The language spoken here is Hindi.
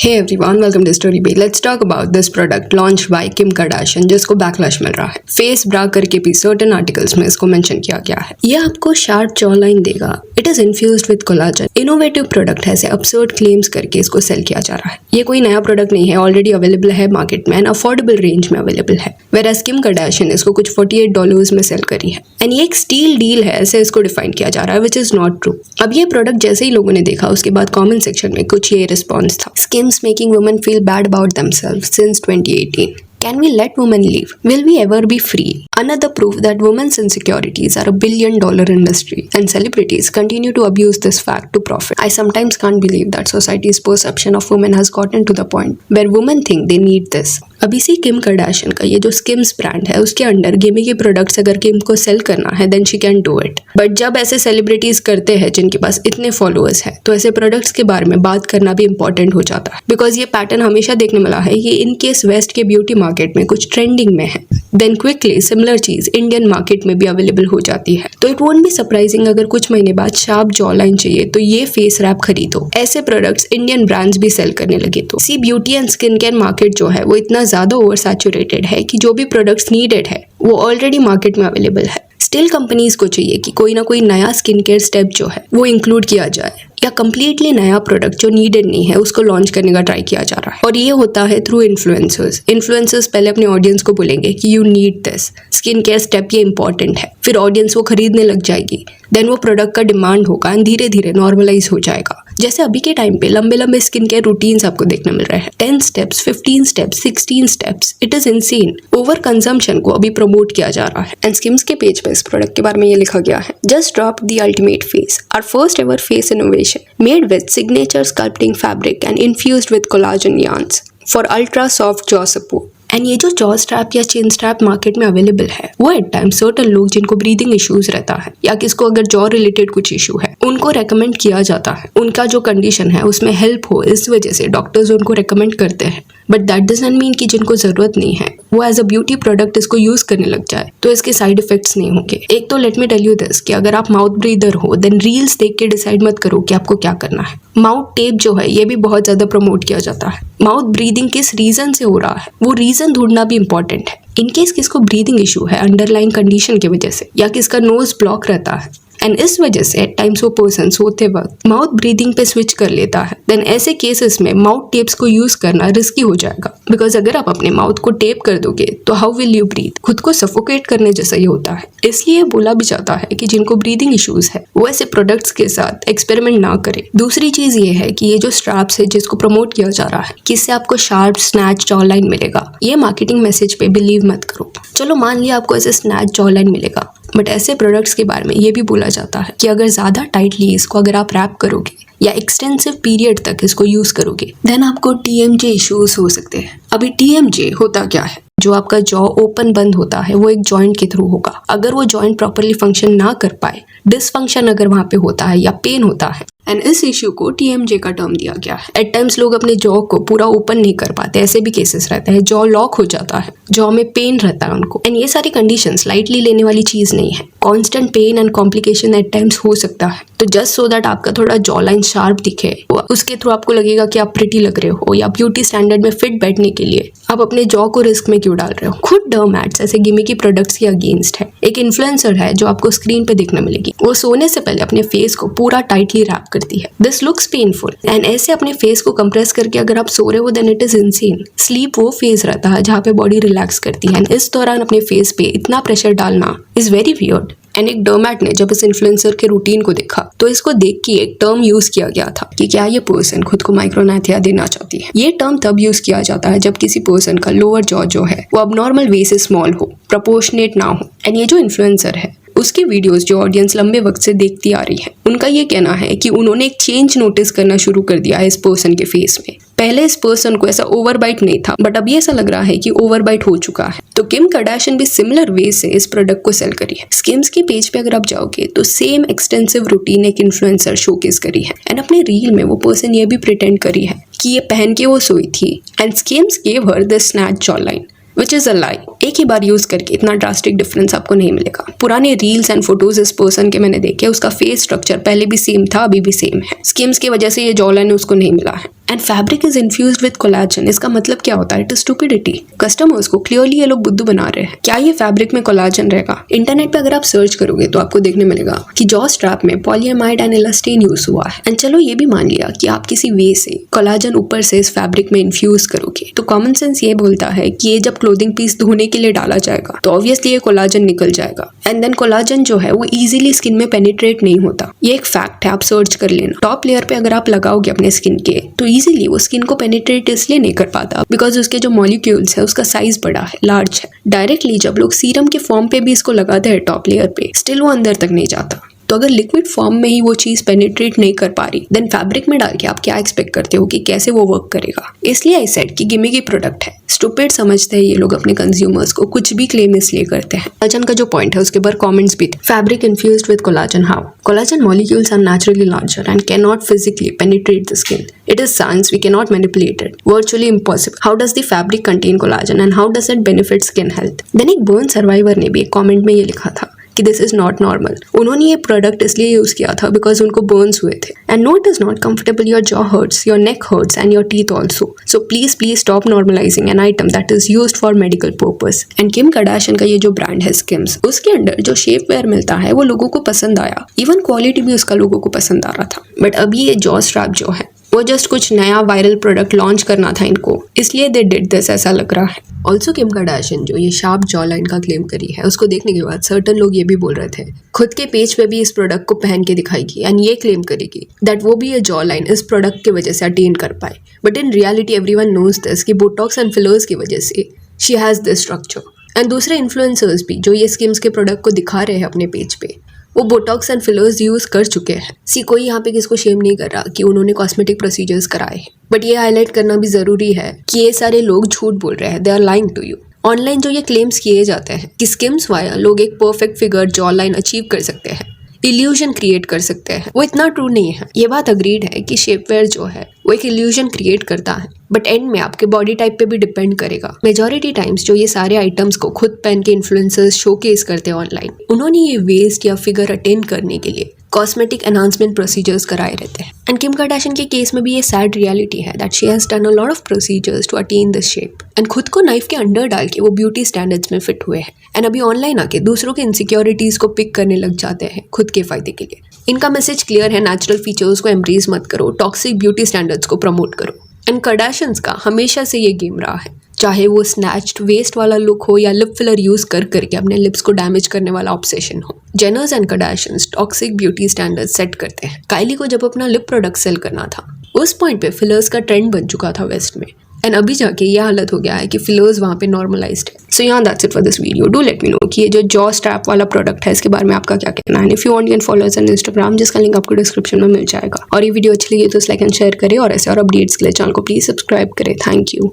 Hey everyone, welcome to Story Bay. Let's talk about this product launched by Kim Kardashian जिसको बैकलैश मिल रहा है। फेस ब्रा करके भी सर्टेन आर्टिकल्स में इसको मेंशन किया गया है। ये आपको शार्प जॉ लाइन देगा। It is infused with collagen. Innovative product है, ऐसे अपसर्ड क्लेम्स करके इसको सेल किया जा रहा है। ये कोई नया प्रोडक्ट नहीं है, ऑलरेडी अवेलेबल है मार्केट में एंड अफोर्डेबल रेंज में अवेलेबल है। वेयरएज किम कार्दाशियन इसको कुछ $48 में सेल करी है एंड ये एक स्टील डील है, ऐसे इसको डिफाइन किया जा रहा है, विच इज नॉट ट्रू। अब ये प्रोडक्ट जैसे ही लोगों ने देखा उसके बाद कमेंट सेक्शन में कुछ ये रिस्पॉन्स था। Skims making women feel bad about themselves since 2018. Can we let women live? Will we ever be free? Another proof that women's insecurities are a billion-dollar industry and celebrities continue to abuse this fact to profit. I sometimes can't believe that society's perception of women has gotten to the point where women think they need this. अब इसी किम कार्दाशियन का ये जो स्किम्स ब्रांड है उसके अंडर गेमी के प्रोडक्ट्स अगर किम को सेल करना है then she can do it. But जब ऐसे सेलिब्रिटीज करते हैं जिनके पास इतने फॉलोअर्स हैं तो ऐसे प्रोडक्ट्स के बारे में बात करना भी इंपॉर्टेंट हो जाता है। बिकॉज ये पैटर्न हमेशा देखने मिला है कि इन केस वेस्ट के ब्यूटी मार्केट में कुछ ट्रेंडिंग में है देन क्विकली सिमिलर चीज इंडियन मार्केट में भी अवेलेबल हो जाती है। तो इट वोंट बी सरप्राइजिंग अगर कुछ महीने बाद शार्प जॉ लाइन चाहिए तो ये फेस रैप खरीदो। ऐसे प्रोडक्ट्स इंडियन ब्रांड्स भी सेल करने लगे तो सी beauty and skin care market जो है वो इतना ज्यादा ओवर सैचुरेटेड है कि जो भी प्रोडक्ट्स नीडेड है वो ऑलरेडी मार्केट में अवेलेबल है। स्टिल कंपनीज को चाहिए कि कोई ना कोई नया स्किन केयर स्टेप जो है वो इंक्लूड किया जाए या कंप्लीटली नया प्रोडक्ट जो नीडेड नहीं है उसको लॉन्च करने का ट्राई किया जा रहा है। और ये होता है थ्रू इन्फ्लुएंसर्स पहले अपने ऑडियंस को बोलेंगे कि you need this skin care step, ये इंपॉर्टेंट है। फिर ऑडियंस वो खरीदने लग जाएगी, देन वो प्रोडक्ट का डिमांड होगा एंड धीरे धीरे नॉर्मलाइज हो जाएगा। जैसे अभी के टाइम पे लंबे लंबे स्किन केयर रूटीन्स आपको देखने मिल रहे हैं, 10 steps, 15 steps, 16 steps. It is insane. Over consumption को अभी प्रमोट किया जा रहा है एंड स्किम्स के पेज पे इस प्रोडक्ट के बारे में ये लिखा गया है, just drop the ultimate face, our first ever face innovation made with signature sculpting fabric and infused with collagen yarns for ultra soft jaw support. And ये जो जॉ स्ट्रैप या चिन स्ट्रैप मार्केट में अवेलेबल है वो एट टाइम सर्टेन लोग जिनको ब्रीदिंग इश्यूज रहता है या किसको अगर जॉ रिलेटेड कुछ इशू है उनको रेकमेंड किया जाता है। उनका जो कंडीशन है उसमें हेल्प हो इस वजह से डॉक्टर्स उनको रेकमेंड करते हैं। बट दैट डजंट मीन कि जिनको जरूरत नहीं है वो एज अ ब्यूटी प्रोडक्ट इसको यूज करने लग जाए तो इसके साइड इफेक्ट्स नहीं होंगे। एक तो let me tell you this कि अगर आप माउथ ब्रीदर हो देन रील्स देख के डिसाइड मत करो कि आपको क्या करना है। माउथ टेप जो है ये भी बहुत ज्यादा प्रमोट किया जाता है। माउथ ब्रीदिंग किस रीजन से हो रहा है वो रीजन ढूंढना भी इंपॉर्टेंट है। इनकेस किसको ब्रीदिंग इशू है अंडरलाइन कंडीशन की वजह से या किसका नोज ब्लॉक रहता है एंड इस वजह से एट टाइम्स वो पर्सन सोते वक्त माउथ ब्रीदिंग पे स्विच कर लेता है देन ऐसे केसेस में माउथ टेप्स को यूज करना रिस्की हो जाएगा। बिकॉज अगर आप अपने माउथ को टेप कर दोगे तो हाउ विल यू ब्रीथ, खुद को सफोकेट करने जैसा ही होता है। इसलिए बोला भी जाता है कि जिनको ब्रीदिंग इश्यूज है वो ऐसे प्रोडक्ट्स के साथ एक्सपेरिमेंट ना करें। दूसरी चीज ये है कि ये जो स्ट्रैप्स है जिसको प्रमोट किया जा रहा है कि इससे आपको शार्प स्नैच जॉ लाइन मिलेगा, ये मार्केटिंग मैसेज पे बिलीव मत करो। चलो मान लिया आपको ऐसे स्नैच जॉ लाइन मिलेगा, बट ऐसे प्रोडक्ट्स के बारे में ये भी बोला जाता है कि अगर ज्यादा टाइटली इसको अगर आप रैप करोगे या एक्सटेंसिव पीरियड तक इसको यूज करोगे देन आपको TMJ इश्यूज हो सकते हैं। अभी TMJ होता क्या है, जो आपका जॉ ओपन बंद होता है वो एक जॉइंट के थ्रू होगा। अगर वो जॉइंट प्रॉपरली फंक्शन ना कर पाए, डिसफंक्शन अगर वहां पे होता है या पेन होता है एंड इस इश्यू को TMJ का टर्म दिया गया है। एट टाइम्स लोग अपने जॉ को पूरा ओपन नहीं कर पाते, ऐसे भी केसेस रहते हैं, जॉ लॉक हो जाता है, जॉ में पेन रहता है उनको। एंड ये सारी कंडीशंस लाइटली लेने वाली चीज नहीं है। Constant pain and complication at times हो सकता है। तो जस्ट सो दैट आपका थोड़ा जॉ लाइन शार्प दिखे, उसके थ्रू आपको लगेगा कि आप प्रिटी लग रहे हो या ब्यूटी स्टैंडर्ड में फिट बैठने के लिए आप अपने जॉ को रिस्क में क्यों डाल रहे हो। खुद डर्मैट्स ऐसे गिमिकी प्रोडक्ट्स के अगेंस्ट है। एक इन्फ्लुएंसर है जो आपको स्क्रीन पे देखने मिलेगी, वो सोने से पहले अपने फेस को पूरा टाइटली रैप करती है। दिस लुक्स पेनफुल एंड ऐसे अपने फेस को कंप्रेस करके अगर आप सो रहे हो then it is insane. Sleep वो फेज रहता है जहाँ पे बॉडी रिलैक्स करती है, इस दौरान अपने फेस पे इतना प्रेशर डालना इज वेरी वियर्ड। एंड एक डर्मैट ने जब इस इन्फ्लुएंसर के रूटीन को देखा तो इसको देख के एक टर्म यूज किया गया था कि क्या ये पर्सन खुद को माइक्रोनैथिया देना चाहती है। ये टर्म तब यूज किया जाता है जब किसी पर्सन का लोअर जॉ जो है वो अब नॉर्मल वे से स्मॉल हो, प्रोपोर्शनेट ना हो। एंड ये जो इन्फ्लुएंसर है उसके वीडियोस जो ऑडियंस लंबे वक्त से देखती आ रही है उनका ये कहना है कि उन्होंने एक चेंज नोटिस करना शुरू कर दिया है इस पर्सन के फेस में। पहले इस पर्सन को ऐसा ओवरबाइट नहीं था बट अभी ऐसा लग रहा है कि ओवरबाइट हो चुका है। तो किम कार्दाशियन भी सिमिलर वे से इस प्रोडक्ट को सेल करी है। स्किम्स के पेज पे अगर आप जाओगे तो सेम एक्सटेंसिव रूटीन एक इन्फ्लुएंसर शोकेस करी है एंड अपने रील में वो पर्सन ये भी प्रिटेंड करी है कि ये पहन के वो सोई थी and schemes gave her this snatch jaw line which is a lie. एक ही बार यूज करके इतना ड्रास्टिक डिफरेंस आपको नहीं मिलेगा। पुराने रील्स एंड फोटोज इस पर्सन के मैंने देखे, उसका फेस स्ट्रक्चर पहले भी सेम था, अभी भी सेम है। स्किम्स की वजह से ये जॉ लाइन उसको नहीं मिला है। And fabric is infused with collagen. इसका मतलब क्या होता है? It is stupidity. कस्टमर्स को क्लियरली ये लोग बुद्धू बना रहे हैं। क्या ये फैब्रिक में कोलाजन रहेगा? इंटरनेट पे अगर आप सर्च करोगे तो आपको देखने मिलेगा कि जॉ स्ट्रैप में पॉलीएमाइड एंड इलास्टिन यूज हुआ है। एंड चलो ये भी मान लिया कि आप किसी वे से कोलाजन ऊपर से इस फैब्रिक में इन्फ्यूज करोगे, तो कॉमन सेंस ये बोलता है कि ये जब क्लोथिंग पीस धोने के लिए डाला जाएगा तो ऑब्वियसली ये कोलाजन निकल जाएगा। एंड देन कोलाजन जो है वो इजीली स्किन में पेनिट्रेट नहीं होता। ये एक फैक्ट है, आप सर्च कर लेना। टॉप लेयर पे अगर आप लगाओगे अपने स्किन के तो इजीली वो स्किन को पेनिट्रेट इसलिए नहीं कर पाता बिकॉज उसके जो मॉलिक्यूल्स है उसका साइज बड़ा है, लार्ज है। डायरेक्टली जब लोग सीरम के फॉर्म पे भी इसको लगाते हैं टॉप लेयर पे, स्टिल वो अंदर तक नहीं जाता। तो अगर लिक्विड फॉर्म में ही वो चीज पेनिट्रेट नहीं कर पा रही, देन फैब्रिक में डाल के आप क्या एक्सपेक्ट करते हो कि कैसे वो वर्क करेगा? इसलिए आई सेड कि गिमिकी प्रोडक्ट है। स्टूपिड समझते हैं ये लोग अपने कंज्यूमर्स को, कुछ भी क्लेम इसलिए करते हैं। कोलाजन का जो पॉइंट है उसके ऊपर कमेंट्स भी थे। Fabric infused with collagen, how? Collagen molecules are naturally larger and can not physically penetrate the skin. It is science, we cannot manipulate it. Virtually impossible. How does the fabric contain collagen and how does it benefit skin health? Then एक burn survivor ने भी एक कमेंट में ये लिखा था कि दिस इज नॉट नॉर्मल। उन्होंने ये प्रोडक्ट इसलिए यूज किया था बिकॉज उनको बर्न्स हुए थे। And no, it is not comfortable, your jaw hurts, your neck hurts and your teeth also. So please stop normalizing an item that is used for medical purpose. And Kim Kardashian का ये जो ब्रांड है स्किम्स, उसके अंदर जो शेप वेयर मिलता है वो लोगों को पसंद आया, इवन क्वालिटी भी उसका लोगों को पसंद आ रहा था। बट अभी ये जॉ स्ट्रैप जो है वो जस्ट कुछ नया वायरल प्रोडक्ट लॉन्च करना था इनको, इसलिए दे डिड दिस, ऐसा लग रहा है। ऑल्सो किम कार्दाशियन जो ये शार्प जॉ लाइन का क्लेम करी है, उसको देखने के बाद सर्टन लोग ये भी बोल रहे थे, खुद के पेज पे भी इस प्रोडक्ट को पहन के दिखाएगी एंड ये क्लेम करेगी दैट वो भी ये जॉ लाइन इस प्रोडक्ट की वजह से अटेन कर पाए। But in reality everyone knows this कि बोटॉक्स एंड फिलर्स की वजह से she has this structure. And दूसरे इन्फ्लुएंसर्स भी जो ये स्किम्स के प्रोडक्ट को दिखा रहे हैं अपने पेज पे, वो बोटॉक्स एंड फिलर्स यूज कर चुके हैं। कोई यहाँ पे किसको शेम नहीं कर रहा कि उन्होंने कॉस्मेटिक प्रोसीजर्स कराए हैं, बट ये हाईलाइट करना भी जरूरी है कि ये सारे लोग झूठ बोल रहे हैं, they are lying to you. Online जो ये क्लेम्स किए जाते हैं कि स्किम्स वाया लोग एक perfect figure jaw line achieve कर सकते हैं, इल्यूजन क्रिएट कर सकते हैं, वो इतना ट्रू नहीं है। ये बात अग्रीड है कि शेपवेयर जो है वो एक इल्यूजन क्रिएट करता है, बट एंड में आपके बॉडी टाइप पे भी डिपेंड करेगा। मेजॉरिटी टाइम्स जो ये सारे आइटम्स को खुद पहन के इन्फ्लुएंसर्स शोकेस करते हैं ऑनलाइन, उन्होंने ये वेस्ट या फिगर अटेन करने के लिए कॉस्मेटिक एनहांसमेंट प्रोसीजर्स कराए रहते हैं। एंड किम कार्दाशियन के केस में भी ये सैड रियलिटी है that she has done a lot of procedures to attain this shape and खुद को नाइफ के अंडर डाल के वो ब्यूटी स्टैंडर्ड्स में फिट हुए हैं। एंड अभी ऑनलाइन आके दूसरों के इनसिक्योरिटीज को पिक करने लग जाते हैं खुद के फायदे के लिए। इनका मैसेज क्लियर है, नेचुरल फीचर्स को एम्ब्रेस मत करो, टॉक्सिक ब्यूटी स्टैंडर्ड्स को प्रमोट करो। एंड कार्दाशियंस का हमेशा से ये गेम रहा है, चाहे वो स्नैच्ड वेस्ट वाला लुक हो या लिप फिलर यूज कर करके अपने लिप्स को डैमेज करने वाला ऑब्सेशन हो। Jenners and Kardashians toxic beauty standards set करते हैं। काइली को जब अपना लिप प्रोडक्ट सेल करना था, उस पॉइंट पे फिलर्स का ट्रेंड बन चुका था वेस्ट में, एंड अभी जाके ये हालत हो गया है कि फिलर्स वहाँ पे नॉर्मलाइज्ड है। सो यहाँ that's it for this video. Do let me know कि ये जो जॉ स्ट्रैप वाला प्रोडक्ट है इसके बारे में आपका क्या कहना है। If you want you can follow us on Instagram, जिसका लिंक आपको डिस्क्रिप्शन में मिल जाएगा। और ये वीडियो अच्छी लगी तो लाइक एंड शेयर करें और ऐसे और अपडेट्स के लिए चैनल को प्लीज सब्सक्राइब करें। Thank you.